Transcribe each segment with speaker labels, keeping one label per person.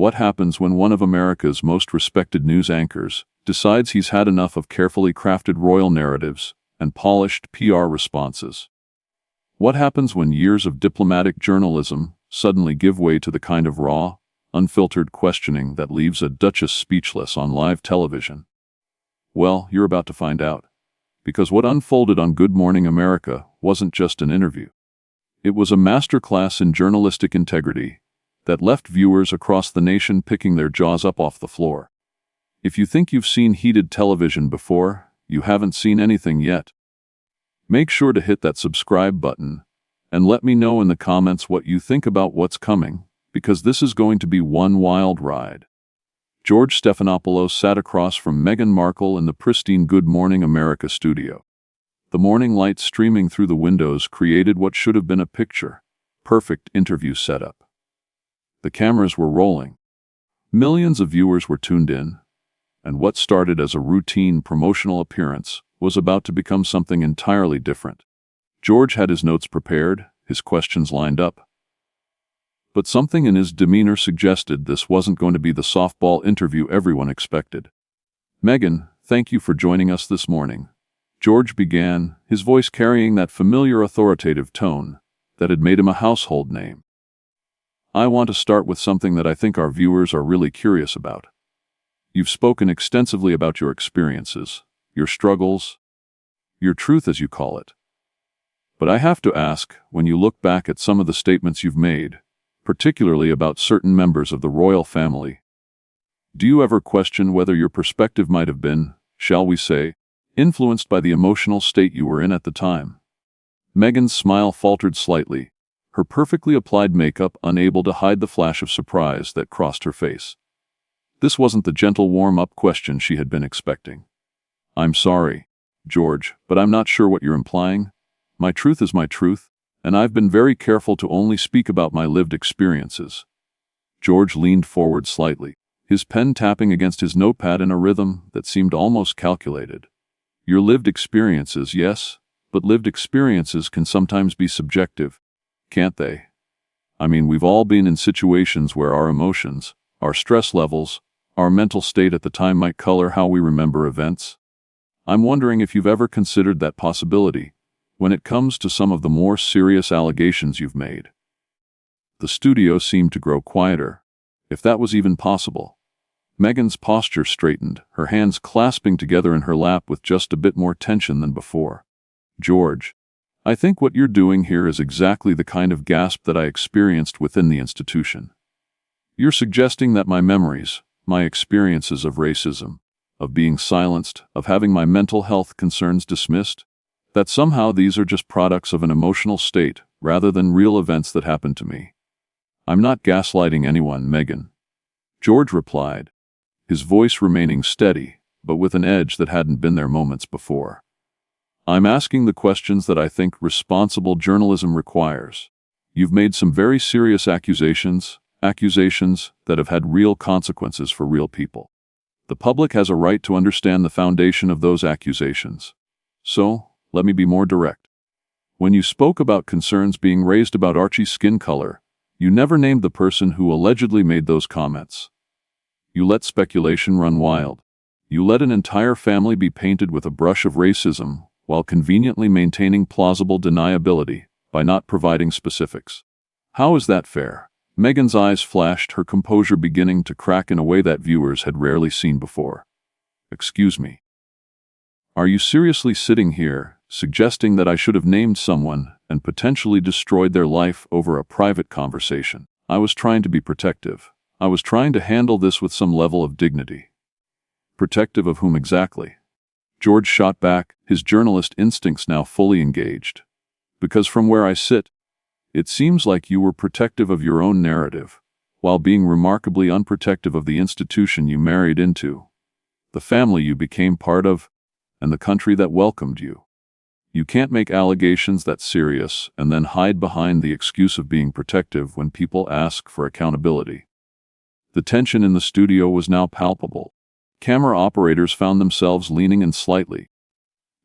Speaker 1: What happens when one of America's most respected news anchors decides he's had enough of carefully crafted royal narratives and polished PR responses? What happens when years of diplomatic journalism suddenly give way to the kind of raw, unfiltered questioning that leaves a duchess speechless on live television? Well, you're about to find out. Because what unfolded on Good Morning America wasn't just an interview. It was a masterclass in journalistic integrity that left viewers across the nation picking their jaws up off the floor. If you think you've seen heated television before, you haven't seen anything yet. Make sure to hit that subscribe button and let me know in the comments what you think about what's coming, because this is going to be one wild ride. George Stephanopoulos sat across from Meghan Markle in the pristine Good Morning America studio. The morning light streaming through the windows created what should have been a picture-perfect interview setup. The cameras were rolling. Millions of viewers were tuned in, and what started as a routine promotional appearance was about to become something entirely different. George had his notes prepared, his questions lined up. But something in his demeanor suggested this wasn't going to be the softball interview everyone expected. "Meghan, thank you for joining us this morning," George began, his voice carrying that familiar authoritative tone that had made him a household name. "I want to start with something that I think our viewers are really curious about. You've spoken extensively about your experiences, your struggles, your truth as you call it. But I have to ask, when you look back at some of the statements you've made, particularly about certain members of the royal family, do you ever question whether your perspective might have been, shall we say, influenced by the emotional state you were in at the time?" Meghan's smile faltered slightly, her perfectly applied makeup unable to hide the flash of surprise that crossed her face. This wasn't the gentle warm-up question she had been expecting. "I'm sorry, George, but I'm not sure what you're implying. My truth is my truth, and I've been very careful to only speak about my lived experiences." George leaned forward slightly, his pen tapping against his notepad in a rhythm that seemed almost calculated. "Your lived experiences, yes, but lived experiences can sometimes be subjective, can't they? I mean, we've all been in situations where our emotions, our stress levels, our mental state at the time might color how we remember events. I'm wondering if you've ever considered that possibility when it comes to some of the more serious allegations you've made." The studio seemed to grow quieter, if that was even possible. Meghan's posture straightened, her hands clasping together in her lap with just a bit more tension than before. "George, I think what you're doing here is exactly the kind of gasp that I experienced within the institution. You're suggesting that my memories, my experiences of racism, of being silenced, of having my mental health concerns dismissed, that somehow these are just products of an emotional state rather than real events that happened to me." "I'm not gaslighting anyone, Meghan," George replied, his voice remaining steady, but with an edge that hadn't been there moments before. "I'm asking the questions that I think responsible journalism requires. You've made some very serious accusations that have had real consequences for real people. The public has a right to understand the foundation of those accusations. So, let me be more direct. When you spoke about concerns being raised about Archie's skin color, you never named the person who allegedly made those comments. You let speculation run wild. You let an entire family be painted with a brush of racism while conveniently maintaining plausible deniability by not providing specifics. How is that fair?" Meghan's eyes flashed, her composure beginning to crack in a way that viewers had rarely seen before. "Excuse me. Are you seriously sitting here suggesting that I should have named someone and potentially destroyed their life over a private conversation? I was trying to be protective. I was trying to handle this with some level of dignity." "Protective of whom exactly?" George shot back, his journalist instincts now fully engaged. "Because from where I sit, it seems like you were protective of your own narrative, while being remarkably unprotective of the institution you married into, the family you became part of, and the country that welcomed you. You can't make allegations that serious and then hide behind the excuse of being protective when people ask for accountability." The tension in the studio was now palpable. Camera operators found themselves leaning in slightly.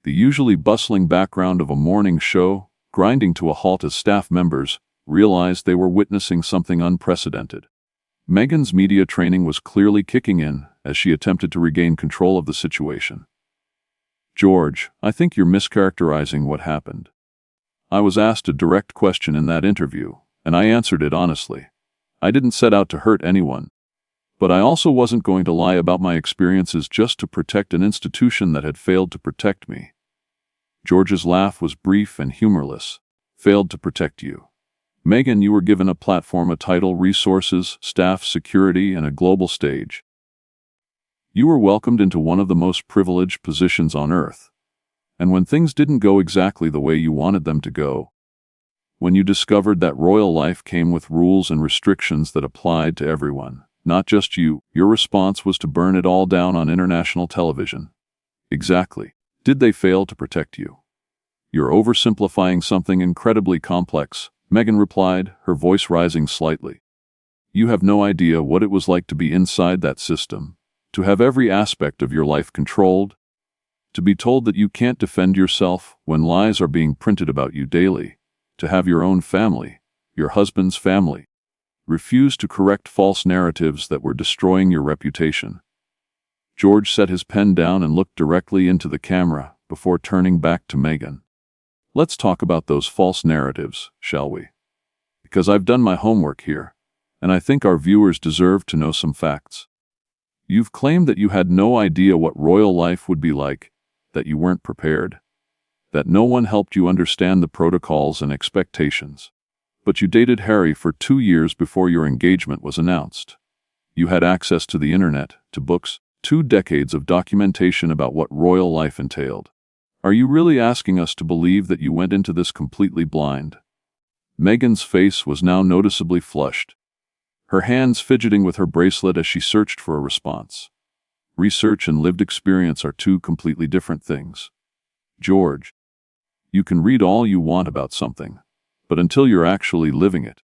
Speaker 1: The usually bustling background of a morning show, grinding to a halt as staff members realized they were witnessing something unprecedented. Meghan's media training was clearly kicking in as she attempted to regain control of the situation. "George, I think you're mischaracterizing what happened. I was asked a direct question in that interview, and I answered it honestly. I didn't set out to hurt anyone. But I also wasn't going to lie about my experiences just to protect an institution that had failed to protect me." George's laugh was brief and humorless. "Failed to protect you. Meghan, you were given a platform, a title, resources, staff, security, and a global stage. You were welcomed into one of the most privileged positions on earth. And when things didn't go exactly the way you wanted them to go, when you discovered that royal life came with rules and restrictions that applied to everyone, not just you, your response was to burn it all down on international television." Exactly. Did they fail to protect you? "You're oversimplifying something incredibly complex," Meghan replied, her voice rising slightly. "You have no idea what it was like to be inside that system, to have every aspect of your life controlled, to be told that you can't defend yourself when lies are being printed about you daily, to have your own family, your husband's family, refuse to correct false narratives that were destroying your reputation." George set his pen down and looked directly into the camera before turning back to Meghan. "Let's talk about those false narratives, shall we? Because I've done my homework here, and I think our viewers deserve to know some facts. You've claimed that you had no idea what royal life would be like, that you weren't prepared, that no one helped you understand the protocols and expectations. But you dated Harry for 2 years before your engagement was announced. You had access to the internet, to books, 2 decades of documentation about what royal life entailed. Are you really asking us to believe that you went into this completely blind?" Meghan's face was now noticeably flushed, her hands fidgeting with her bracelet as she searched for a response. Research and lived experience are 2 completely different things. George, you can read all you want about something, but until you're actually living it,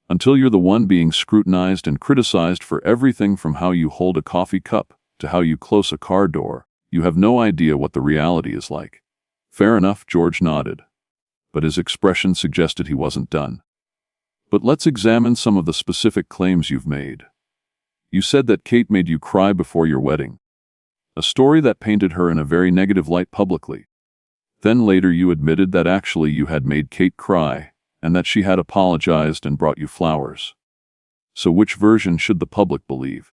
Speaker 1: until you're the one being scrutinized and criticized for everything from how you hold a coffee cup to how you close a car door, you have no idea what the reality is like. "Fair enough," George nodded, but his expression suggested he wasn't done. "But let's examine some of the specific claims you've made. You said that Kate made you cry before your wedding, a story that painted her in a very negative light publicly. Then later you admitted that actually you had made Kate cry, and that she had apologized and brought you flowers. So which version should the public believe?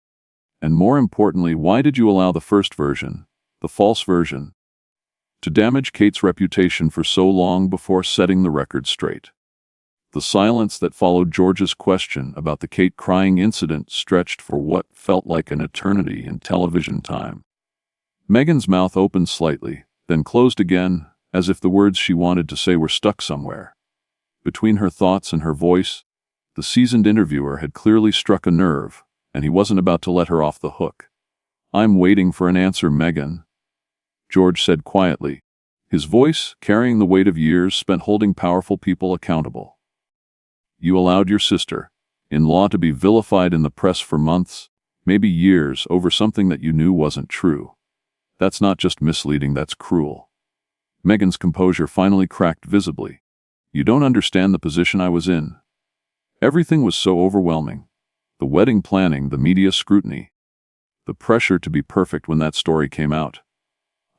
Speaker 1: And more importantly, why did you allow the first version, the false version, to damage Kate's reputation for so long before setting the record straight?" The silence that followed George's question about the Kate crying incident stretched for what felt like an eternity in television time. Meghan's mouth opened slightly, then closed again, as if the words she wanted to say were stuck somewhere. Between her thoughts and her voice, the seasoned interviewer had clearly struck a nerve, and he wasn't about to let her off the hook. "I'm waiting for an answer, Meghan," George said quietly, his voice carrying the weight of years spent holding powerful people accountable. "You allowed your sister-in-law to be vilified in the press for months, maybe years, over something that you knew wasn't true. That's not just misleading, that's cruel." Meghan's composure finally cracked visibly. "You don't understand the position I was in. Everything was so overwhelming. The wedding planning, the media scrutiny, the pressure to be perfect when that story came out.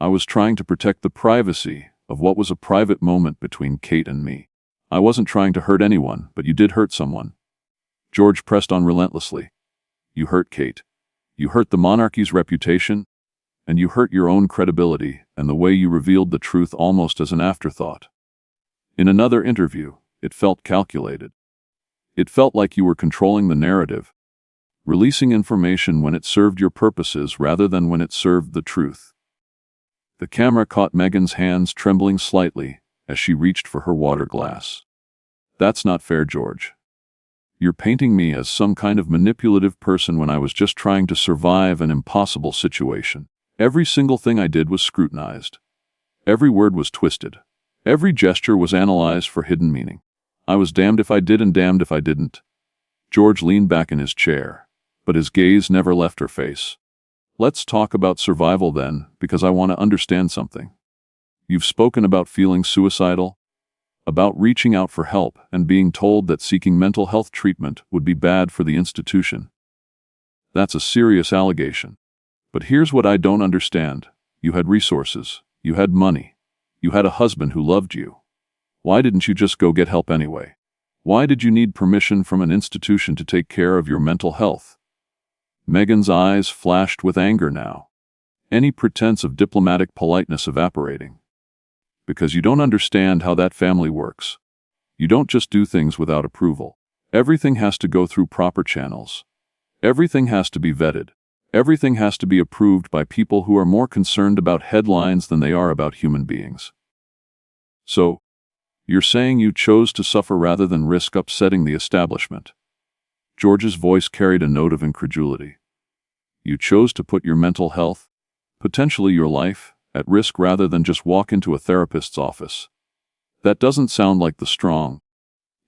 Speaker 1: I was trying to protect the privacy of what was a private moment between Kate and me. I wasn't trying to hurt anyone, but you did hurt someone." George pressed on relentlessly. "You hurt Kate. You hurt the monarchy's reputation, and you hurt your own credibility and the way you revealed the truth almost as an afterthought. In another interview, it felt calculated. It felt like you were controlling the narrative, releasing information when it served your purposes rather than when it served the truth." The camera caught Meghan's hands trembling slightly as she reached for her water glass. "That's not fair, George. You're painting me as some kind of manipulative person when I was just trying to survive an impossible situation. Every single thing I did was scrutinized. Every word was twisted. Every gesture was analyzed for hidden meaning. I was damned if I did and damned if I didn't." George leaned back in his chair, but his gaze never left her face. "Let's talk about survival then, because I want to understand something. You've spoken about feeling suicidal. about reaching out for help and being told that seeking mental health treatment would be bad for the institution. That's a serious allegation. But here's what I don't understand. You had resources. You had money. You had a husband who loved you. Why didn't you just go get help anyway? Why did you need permission from an institution to take care of your mental health? Meghan's eyes flashed with anger now, any pretense of diplomatic politeness evaporating. Because you don't understand how that family works. You don't just do things without approval. Everything has to go through proper channels. Everything has to be vetted. Everything has to be approved by people who are more concerned about headlines than they are about human beings. So, you're saying you chose to suffer rather than risk upsetting the establishment. George's voice carried a note of incredulity. You chose to put your mental health, potentially your life, at risk rather than just walk into a therapist's office. That doesn't sound like the strong,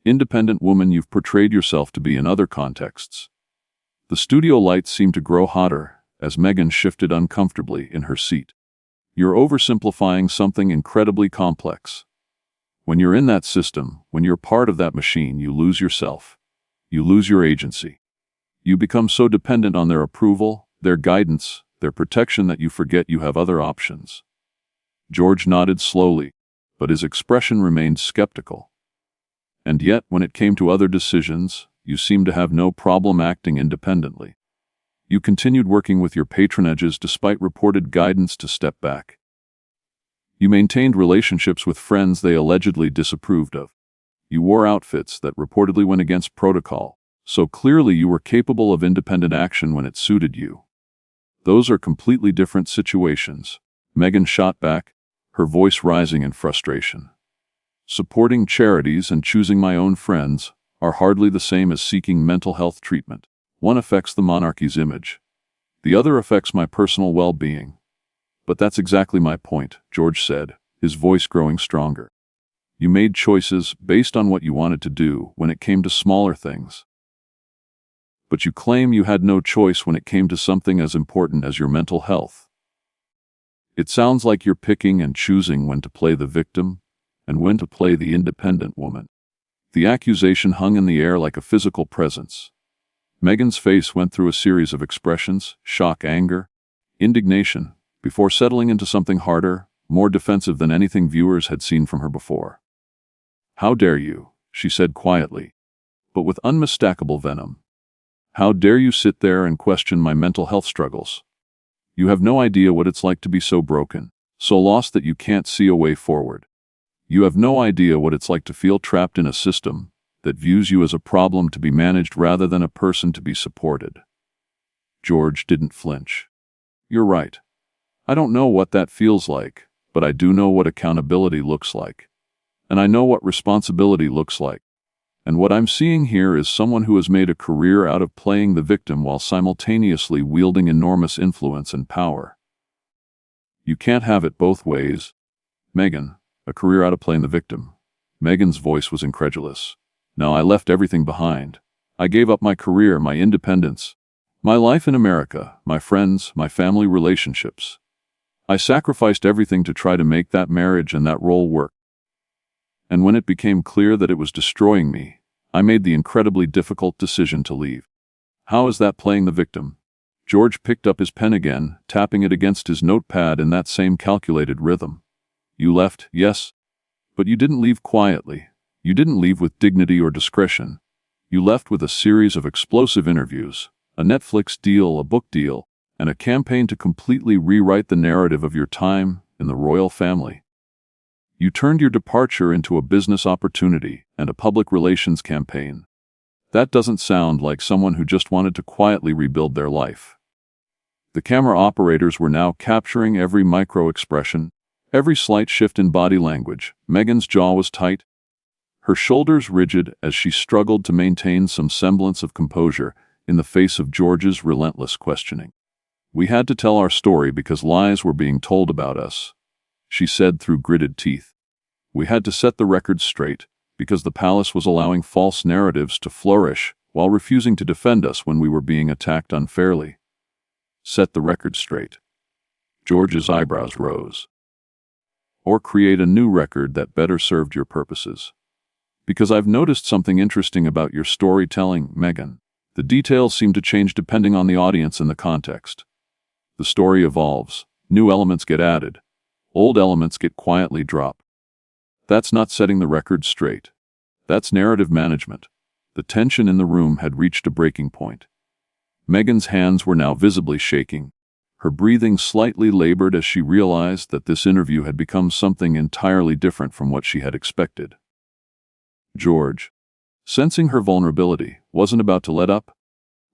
Speaker 1: independent woman you've portrayed yourself to be in other contexts. The studio lights seemed to grow hotter as Meghan shifted uncomfortably in her seat. You're oversimplifying something incredibly complex. When you're in that system, when you're part of that machine, you lose yourself. You lose your agency. You become so dependent on their approval, their guidance, their protection that you forget you have other options. George nodded slowly, but his expression remained skeptical. And yet, when it came to other decisions, you seemed to have no problem acting independently. You continued working with your patronages despite reported guidance to step back. You maintained relationships with friends they allegedly disapproved of. You wore outfits that reportedly went against protocol, so clearly you were capable of independent action when it suited you. Those are completely different situations. Meghan shot back, her voice rising in frustration. Supporting charities and choosing my own friends are hardly the same as seeking mental health treatment. One affects the monarchy's image. The other affects my personal well-being. But that's exactly my point, George said, his voice growing stronger. You made choices based on what you wanted to do when it came to smaller things. But you claim you had no choice when it came to something as important as your mental health. It sounds like you're picking and choosing when to play the victim and when to play the independent woman. The accusation hung in the air like a physical presence. Meghan's face went through a series of expressions: shock, anger, indignation, before settling into something harder, more defensive than anything viewers had seen from her before. How dare you, she said quietly, but with unmistakable venom. How dare you sit there and question my mental health struggles? You have no idea what it's like to be so broken, so lost that you can't see a way forward. You have no idea what it's like to feel trapped in a system that views you as a problem to be managed rather than a person to be supported. George didn't flinch. You're right. I don't know what that feels like, but I do know what accountability looks like. And I know what responsibility looks like. And what I'm seeing here is someone who has made a career out of playing the victim while simultaneously wielding enormous influence and power. You can't have it both ways. Meghan, a career out of playing the victim. Meghan's voice was incredulous. No, I left everything behind. I gave up my career, my independence, my life in America, my friends, my family relationships. I sacrificed everything to try to make that marriage and that role work. And when it became clear that it was destroying me, I made the incredibly difficult decision to leave. How is that playing the victim? George picked up his pen again, tapping it against his notepad in that same calculated rhythm. You left, yes, but you didn't leave quietly. You didn't leave with dignity or discretion. You left with a series of explosive interviews, a Netflix deal, a book deal, and a campaign to completely rewrite the narrative of your time in the royal family. You turned your departure into a business opportunity and a public relations campaign. That doesn't sound like someone who just wanted to quietly rebuild their life. The camera operators were now capturing every micro-expression, every slight shift in body language. Meghan's jaw was tight, her shoulders rigid as she struggled to maintain some semblance of composure in the face of George's relentless questioning. We had to tell our story because lies were being told about us, she said through gritted teeth. We had to set the record straight because the palace was allowing false narratives to flourish while refusing to defend us when we were being attacked unfairly. Set the record straight. George's eyebrows rose. or create a new record that better served your purposes. Because I've noticed something interesting about your storytelling, Meghan. The details seem to change depending on the audience and the context. The story evolves, new elements get added, old elements get quietly dropped. That's not setting the record straight. That's narrative management. The tension in the room had reached a breaking point. Meghan's hands were now visibly shaking, her breathing slightly labored as she realized that this interview had become something entirely different from what she had expected. George, sensing her vulnerability, wasn't about to let up.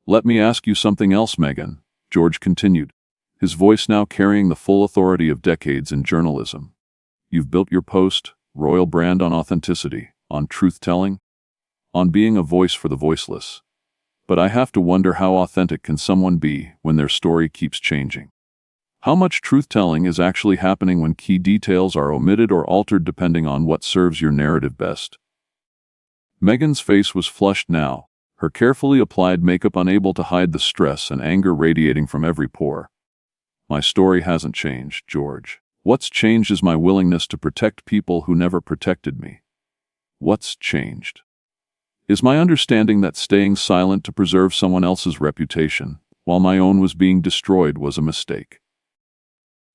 Speaker 1: "Let me ask you something else, Meghan," George continued, his voice now carrying the full authority of decades in journalism. "You've built your post-royal brand on authenticity, on truth-telling, on being a voice for the voiceless. But I have to wonder, how authentic can someone be when their story keeps changing? How much truth-telling is actually happening when key details are omitted or altered depending on what serves your narrative best?" Meghan's face was flushed now, her carefully applied makeup unable to hide the stress and anger radiating from every pore. "My story hasn't changed, George. What's changed is my willingness to protect people who never protected me. What's changed is my understanding that staying silent to preserve someone else's reputation, while my own was being destroyed, was a mistake."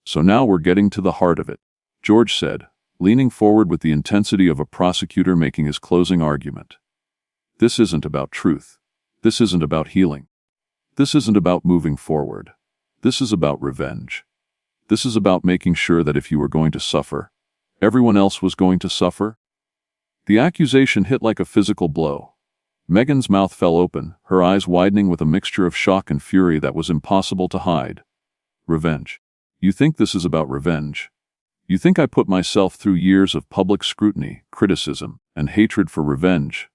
Speaker 1: "So now we're getting to the heart of it," George said, leaning forward with the intensity of a prosecutor making his closing argument. "This isn't about truth. This isn't about healing. This isn't about moving forward. This is about revenge. This is about making sure that if you were going to suffer, everyone else was going to suffer." The accusation hit like a physical blow. Meghan's mouth fell open, her eyes widening with a mixture of shock and fury that was impossible to hide. "Revenge? You think this is about revenge? You think I put myself through years of public scrutiny, criticism, and hatred for revenge?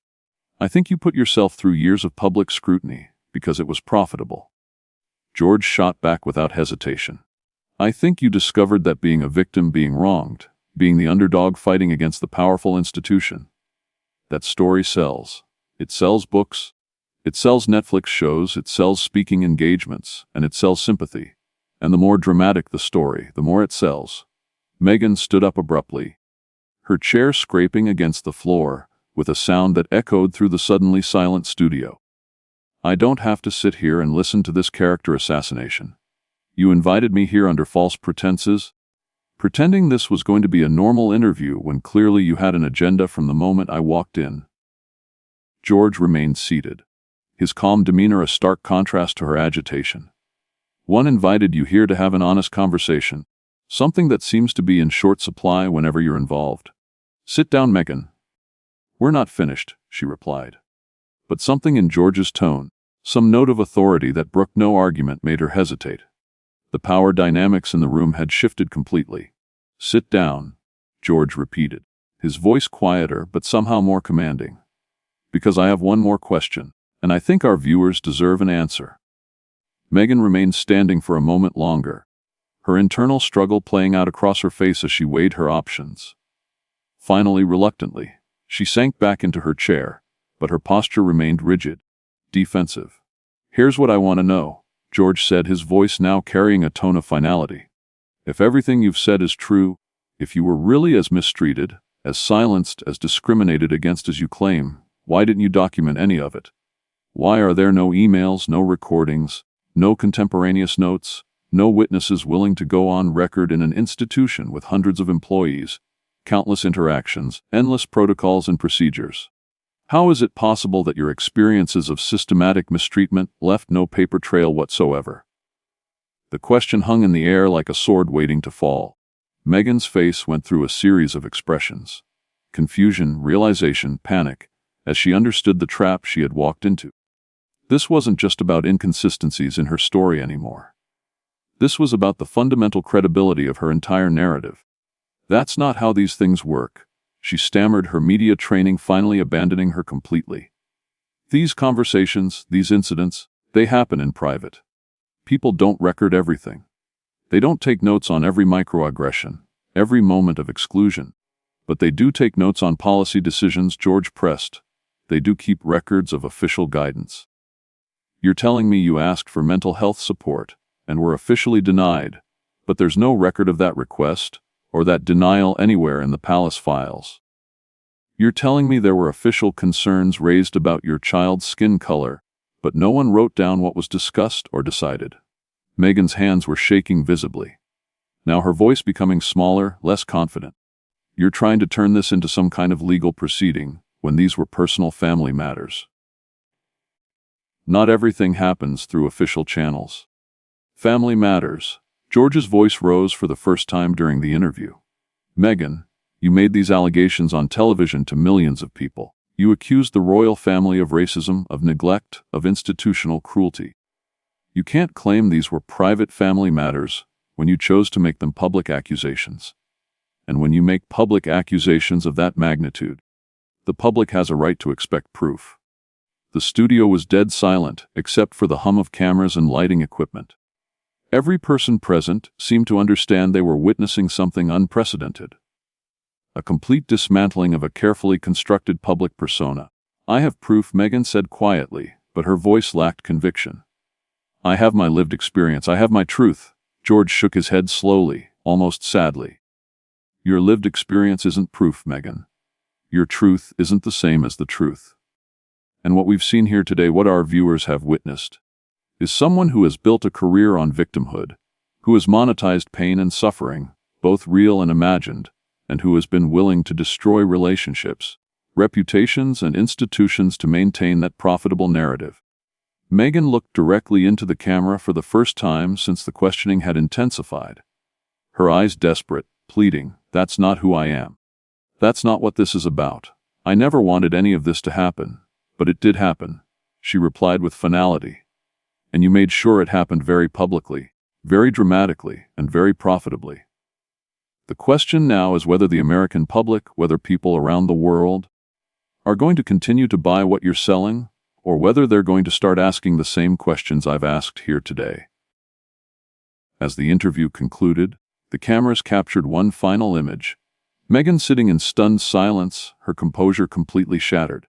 Speaker 1: I think you put yourself through years of public scrutiny because it was profitable." George shot back without hesitation. "I think you discovered that being a victim, being wronged, being the underdog fighting against the powerful institution, that story sells. It sells books, it sells Netflix shows, it sells speaking engagements, and it sells sympathy. And the more dramatic the story, the more it sells." Meghan stood up abruptly, her chair scraping against the floor, with a sound that echoed through the suddenly silent studio. "I don't have to sit here and listen to this character assassination. You invited me here under false pretenses, pretending this was going to be a normal interview when clearly you had an agenda from the moment I walked in." George remained seated, his calm demeanor a stark contrast to her agitation. "One invited you here to have an honest conversation, something that seems to be in short supply whenever you're involved. Sit down, Meghan." "We're not finished," she replied. But something in George's tone, some note of authority that brooked no argument, made her hesitate. The power dynamics in the room had shifted completely. "Sit down," George repeated, his voice quieter but somehow more commanding. "Because I have one more question, and I think our viewers deserve an answer." Meghan remained standing for a moment longer, her internal struggle playing out across her face as she weighed her options. Finally, reluctantly, she sank back into her chair, but her posture remained rigid, defensive. "Here's what I want to know," George said, his voice now carrying a tone of finality. "If everything you've said is true, if you were really as mistreated, as silenced, as discriminated against as you claim, why didn't you document any of it? Why are there no emails, no recordings, no contemporaneous notes, no witnesses willing to go on record in an institution with hundreds of employees, countless interactions, endless protocols and procedures? How is it possible that your experiences of systematic mistreatment left no paper trail whatsoever?" The question hung in the air like a sword waiting to fall. Meghan's face went through a series of expressions: confusion, realization, panic, as she understood the trap she had walked into. This wasn't just about inconsistencies in her story anymore. This was about the fundamental credibility of her entire narrative. "That's not how these things work," she stammered, her media training finally abandoning her completely. "These conversations, these incidents, they happen in private. People don't record everything. They don't take notes on every microaggression, every moment of exclusion. But they do take notes on policy decisions," George pressed. "They do keep records of official guidance. You're telling me you asked for mental health support and were officially denied, but there's no record of that request, or that denial anywhere in the palace files. You're telling me there were official concerns raised about your child's skin color, but no one wrote down what was discussed or decided. Meghan's hands were shaking visibly. Now her voice becoming smaller, less confident. You're trying to turn this into some kind of legal proceeding, when these were personal family matters. Not everything happens through official channels. Family matters. George's voice rose for the first time during the interview. Meghan, you made these allegations on television to millions of people. You accused the royal family of racism, of neglect, of institutional cruelty. You can't claim these were private family matters when you chose to make them public accusations. And when you make public accusations of that magnitude, the public has a right to expect proof. The studio was dead silent, except for the hum of cameras and lighting equipment. Every person present seemed to understand they were witnessing something unprecedented. A complete dismantling of a carefully constructed public persona. I have proof, Meghan said quietly, but her voice lacked conviction. I have my lived experience, I have my truth. George shook his head slowly, almost sadly. Your lived experience isn't proof, Meghan. Your truth isn't the same as the truth. And what we've seen here today, what our viewers have witnessed, is someone who has built a career on victimhood, who has monetized pain and suffering, both real and imagined, and who has been willing to destroy relationships, reputations, and institutions to maintain that profitable narrative. Meghan looked directly into the camera for the first time since the questioning had intensified. Her eyes desperate, pleading, "That's not who I am. That's not what this is about. I never wanted any of this to happen, but it did happen," she replied with finality. "And you made sure it happened very publicly, very dramatically, and very profitably. The question now is whether the American public, whether people around the world, are going to continue to buy what you're selling, or whether they're going to start asking the same questions I've asked here today." As the interview concluded, the cameras captured one final image. Meghan sitting in stunned silence, her composure completely shattered.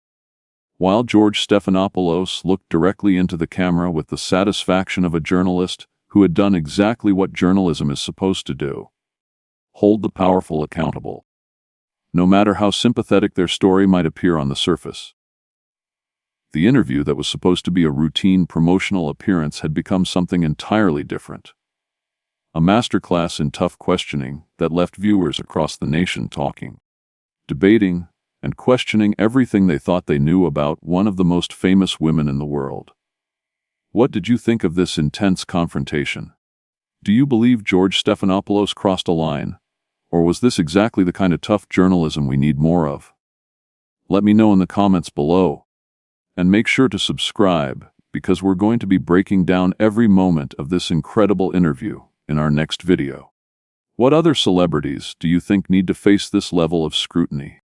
Speaker 1: While George Stephanopoulos looked directly into the camera with the satisfaction of a journalist who had done exactly what journalism is supposed to do: hold the powerful accountable, no matter how sympathetic their story might appear on the surface. The interview that was supposed to be a routine promotional appearance had become something entirely different. A masterclass in tough questioning that left viewers across the nation talking, debating, and questioning everything they thought they knew about one of the most famous women in the world. What did you think of this intense confrontation? Do you believe George Stephanopoulos crossed a line? Or was this exactly the kind of tough journalism we need more of? Let me know in the comments below. And make sure to subscribe, because we're going to be breaking down every moment of this incredible interview in our next video. What other celebrities do you think need to face this level of scrutiny?